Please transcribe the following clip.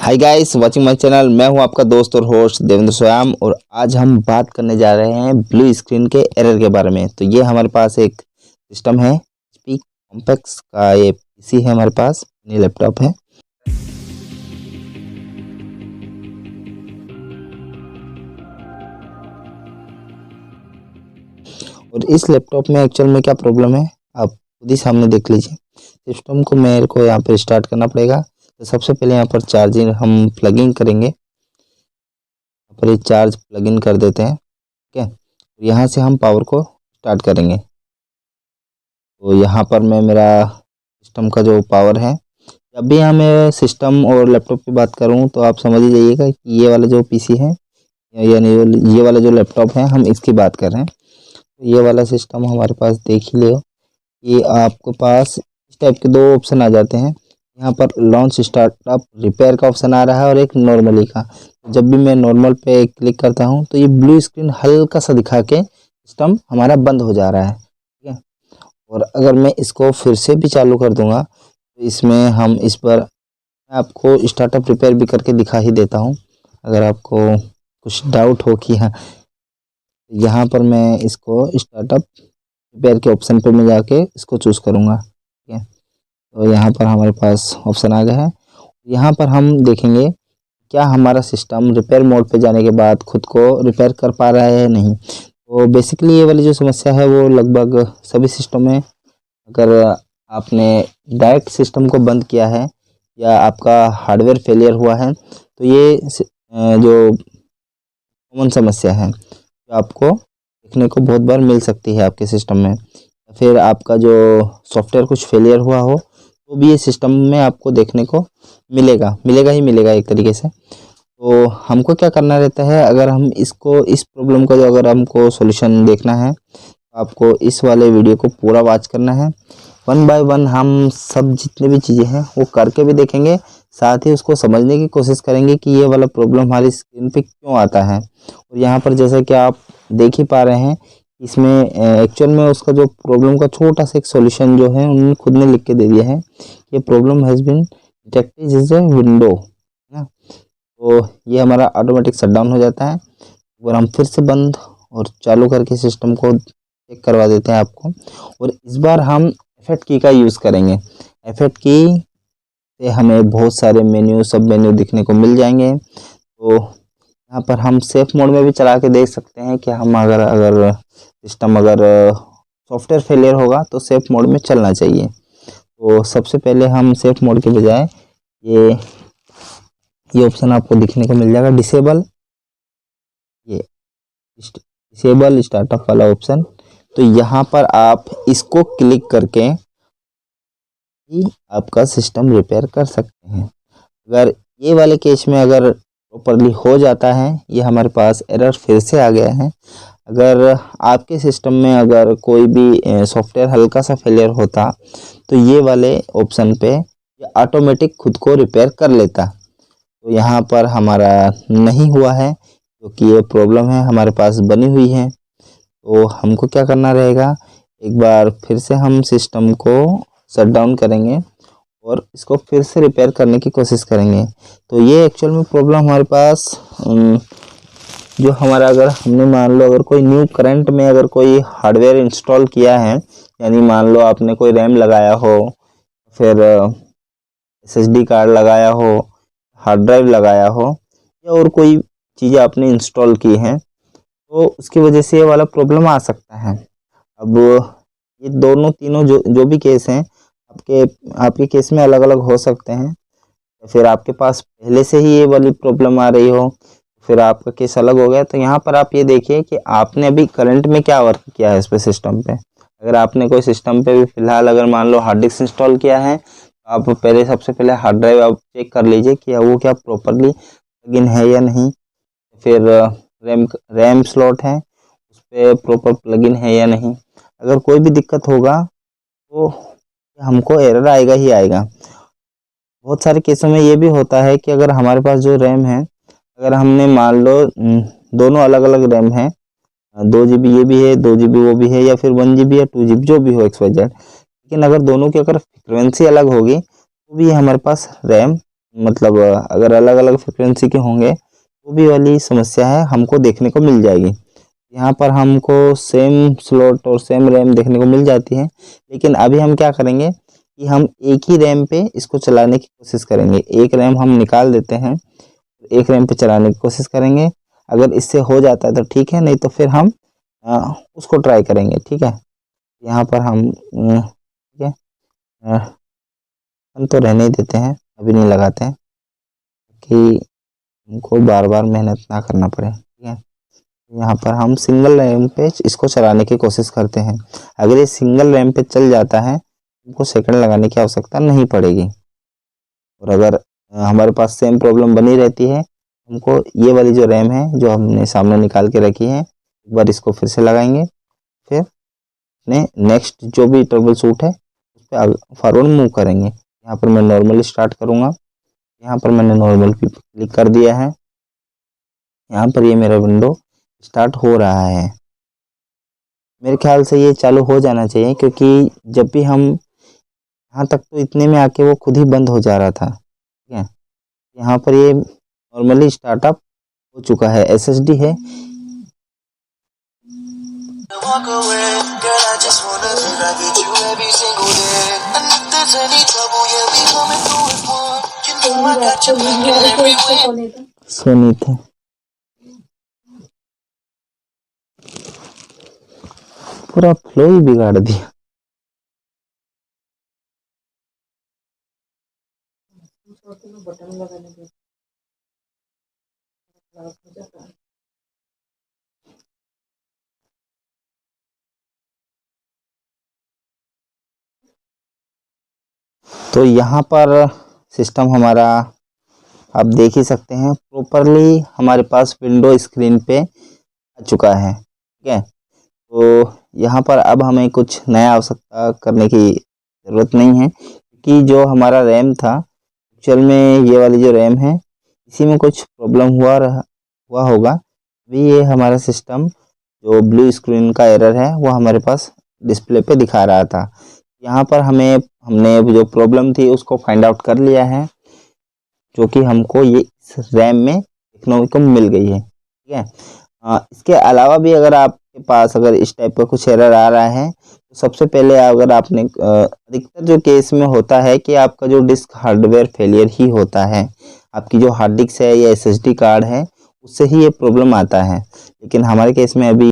Hi guys, watching my channel. मैं हूं आपका दोस्त और होस्ट देवेंद्र स्वयं, और आज हम बात करने जा रहे हैं ब्लू स्क्रीन के एरर के बारे में। तो ये हमारे पास एक सिस्टम है, HP कॉम्पैक्स का ये पीसी है, हमारे पास ये लैपटॉप है। और इस लैपटॉप में एक्चुअल में क्या प्रॉब्लम है आप खुद ही सामने देख लीजिए। सिस्टम को मेरे को यहाँ पर स्टार्ट करना पड़ेगा। तो सबसे पहले यहाँ पर चार्जिंग हम प्लगिंग करेंगे। यहाँ पर ये चार्ज प्लग इन कर देते हैं, ठीक है। यहाँ से हम पावर को स्टार्ट करेंगे। तो यहाँ पर मैं मेरा सिस्टम का जो पावर है, जब भी मैं सिस्टम और लैपटॉप की बात करूँ तो आप समझ ही जाइएगा कि ये वाला जो पीसी है यानी ये वाला जो लैपटॉप है, हम इसकी बात कर रहे हैं। तो ये वाला सिस्टम हमारे पास देख ही लो, ये आपके पास इस टाइप के दो ऑप्शन आ जाते हैं। यहाँ पर लॉन्च स्टार्टअप रिपेयर का ऑप्शन आ रहा है और एक नॉर्मली का। जब भी मैं नॉर्मल पे क्लिक करता हूँ तो ये ब्लू स्क्रीन हल्का सा दिखा के सिस्टम हमारा बंद हो जा रहा है, ठीक है। और अगर मैं इसको फिर से भी चालू कर दूंगा तो इसमें हम इस पर मैं आपको स्टार्टअप रिपेयर भी करके दिखा ही देता हूँ, अगर आपको कुछ डाउट हो कि हाँ। यहाँ पर मैं इसको स्टार्टअप रिपेयर के ऑप्शन पर मैं जाके इसको चूज़ करूँगा, ठीक है। तो यहाँ पर हमारे पास ऑप्शन आ गया है। यहाँ पर हम देखेंगे क्या हमारा सिस्टम रिपेयर मोड पे जाने के बाद खुद को रिपेयर कर पा रहा है या नहीं। तो बेसिकली ये वाली जो समस्या है वो लगभग सभी सिस्टम में, अगर आपने डायरेक्ट सिस्टम को बंद किया है या आपका हार्डवेयर फेलियर हुआ है तो ये जो कॉमन समस्या है जो आपको देखने को बहुत बार मिल सकती है आपके सिस्टम में। फिर आपका जो सॉफ्टवेयर कुछ फेलियर हुआ हो तो भी ये सिस्टम में आपको देखने को मिलेगा ही मिलेगा एक तरीके से। तो हमको क्या करना रहता है, अगर हम इसको इस प्रॉब्लम का जो अगर हमको सॉल्यूशन देखना है तो आपको इस वाले वीडियो को पूरा वॉच करना है। वन बाय वन हम सब जितने भी चीज़ें हैं वो करके भी देखेंगे, साथ ही उसको समझने की कोशिश करेंगे कि ये वाला प्रॉब्लम हमारी स्क्रीन पे क्यों आता है। और यहाँ पर जैसा कि आप देख ही पा रहे हैं, इसमें एक्चुअल में उसका जो प्रॉब्लम का छोटा सा एक सॉल्यूशन जो है उन्होंने खुद ने लिख के दे दिया है कि problem has been detected as a window, है ना। तो ये हमारा ऑटोमेटिक शटडाउन हो जाता है। और हम फिर से बंद और चालू करके सिस्टम को चेक करवा देते हैं आपको। और इस बार हम इफेक्ट की का यूज़ करेंगे। इफेक्ट की से हमें बहुत सारे मेन्यू सब मेन्यू दिखने को मिल जाएंगे। तो यहाँ पर हम सेफ मोड में भी चला के देख सकते हैं कि हम अगर सिस्टम अगर सॉफ्टवेयर फेलियर होगा तो सेफ मोड में चलना चाहिए। तो सबसे पहले हम सेफ मोड के बजाय ये ऑप्शन आपको दिखने को मिल जाएगा, डिसेबल स्टार्टअप वाला ऑप्शन। तो यहाँ पर आप इसको क्लिक करके ही आपका सिस्टम रिपेयर कर सकते हैं। अगर ये वाले केस में अगर प्रॉपरली हो जाता है, ये हमारे पास एरर फिर से आ गया है। अगर आपके सिस्टम में अगर कोई भी सॉफ्टवेयर हल्का सा फेलियर होता तो ये वाले ऑप्शन पे ये ऑटोमेटिक खुद को रिपेयर कर लेता। तो यहाँ पर हमारा नहीं हुआ है क्योंकि ये प्रॉब्लम है हमारे पास बनी हुई है। तो हमको क्या करना रहेगा, एक बार फिर से हम सिस्टम को शट डाउन करेंगे और इसको फिर से रिपेयर करने की कोशिश करेंगे। तो ये एक्चुअल में प्रॉब्लम हमारे पास जो हमारा, अगर हमने मान लो अगर कोई न्यू करंट में अगर कोई हार्डवेयर इंस्टॉल किया है, यानी मान लो आपने कोई रैम लगाया हो, फिर SSD कार्ड लगाया हो, हार्ड ड्राइव लगाया हो, या और कोई चीज़ें आपने इंस्टॉल की हैं, तो उसकी वजह से ये वाला प्रॉब्लम आ सकता है। अब ये दोनों तीनों जो भी केस हैं आपके केस में अलग अलग हो सकते हैं। या फिर आपके पास पहले से ही ये वाली प्रॉब्लम आ रही हो, फिर आपका केस अलग हो गया। तो यहाँ पर आप ये देखिए कि आपने अभी करंट में क्या वर्क किया है इस पे सिस्टम पे। अगर आपने कोई सिस्टम पे भी फिलहाल अगर मान लो हार्ड डिस्क इंस्टॉल किया है, तो आप सबसे पहले हार्ड ड्राइव आप चेक कर लीजिए कि वो क्या प्रॉपरली प्लग-इन है या नहीं। फिर रैम स्लॉट है उस पर प्रॉपर प्लग-इन है या नहीं। अगर कोई भी दिक्कत होगा तो हमको एरर आएगा ही आएगा। बहुत सारे केसों में ये भी होता है कि अगर हमारे पास जो रैम है, अगर हमने मान लो दोनों अलग अलग रैम है, 2 GB ये भी है, 2 GB वो भी है, या फिर 1 GB या 2 GB जो भी हो XYZ, लेकिन अगर दोनों की अगर फ्रिक्वेंसी अलग होगी तो भी हमारे पास रैम मतलब अगर अलग अलग फ्रिक्वेंसी के होंगे तो भी वाली समस्या है हमको देखने को मिल जाएगी। यहाँ पर हमको सेम स्लॉट और सेम रैम देखने को मिल जाती है, लेकिन अभी हम क्या करेंगे कि हम एक ही रैम पे इसको चलाने की कोशिश करेंगे। एक रैम हम निकाल देते हैं, एक रैम पे चलाने की कोशिश करेंगे। अगर इससे हो जाता है तो ठीक है, नहीं तो फिर हम उसको ट्राई करेंगे। ठीक है, यहाँ पर हम ठीक है, हम तो रहने ही देते हैं, अभी नहीं लगाते हैं कि हमको बार बार मेहनत ना करना पड़े। ठीक है, यहाँ पर हम सिंगल रैम पे इसको चलाने की कोशिश करते हैं। अगर ये सिंगल रैम पे चल जाता है हमको सेकंड लगाने की आवश्यकता नहीं पड़ेगी। और अगर हमारे पास सेम प्रॉब्लम बनी रहती है, हमको ये वाली जो रैम है जो हमने सामने निकाल के रखी है, एक बार इसको फिर से लगाएंगे, फिर अपने नेक्स्ट जो भी ट्रबल शूट है उस पर फॉरवर्ड मूव करेंगे। यहाँ पर मैं नॉर्मली स्टार्ट करूँगा। यहाँ पर मैंने नॉर्मल पे क्लिक कर दिया है। यहाँ पर ये मेरा विंडो स्टार्ट हो रहा है। मेरे ख्याल से ये चालू हो जाना चाहिए, क्योंकि जब भी हम यहाँ तक तो इतने में आके वो खुद ही बंद हो जा रहा था। ठीक है, यहाँ पर ये नॉर्मली स्टार्टअप हो चुका है, एसएसडी है। सोनी थे पूरा फ्लो ही बिगाड़ दिया। तो यहाँ पर सिस्टम हमारा आप देख ही सकते हैं प्रॉपरली हमारे पास विंडो स्क्रीन पे आ चुका है। ठीक है, तो यहाँ पर अब हमें कुछ नया आवश्यकता करने की ज़रूरत नहीं है, कि जो हमारा रैम था एक्चुअल में ये वाली जो रैम है इसी में कुछ प्रॉब्लम हुआ होगा। अभी ये हमारा सिस्टम जो ब्लू स्क्रीन का एरर है वो हमारे पास डिस्प्ले पे दिखा रहा था। यहाँ पर हमने जो प्रॉब्लम थी उसको फाइंड आउट कर लिया है, जो कि हमको ये इस रैम में देखने को मिल गई है। ठीक है, इसके अलावा भी अगर आपके पास अगर इस टाइप का कुछ एरर आ रहा है तो सबसे पहले अगर आपने अधिकतर जो केस में होता है कि आपका जो डिस्क हार्डवेयर फेलियर ही होता है, आपकी जो हार्ड डिस्क है या एसएसडी कार्ड है उससे ही ये प्रॉब्लम आता है। लेकिन हमारे केस में अभी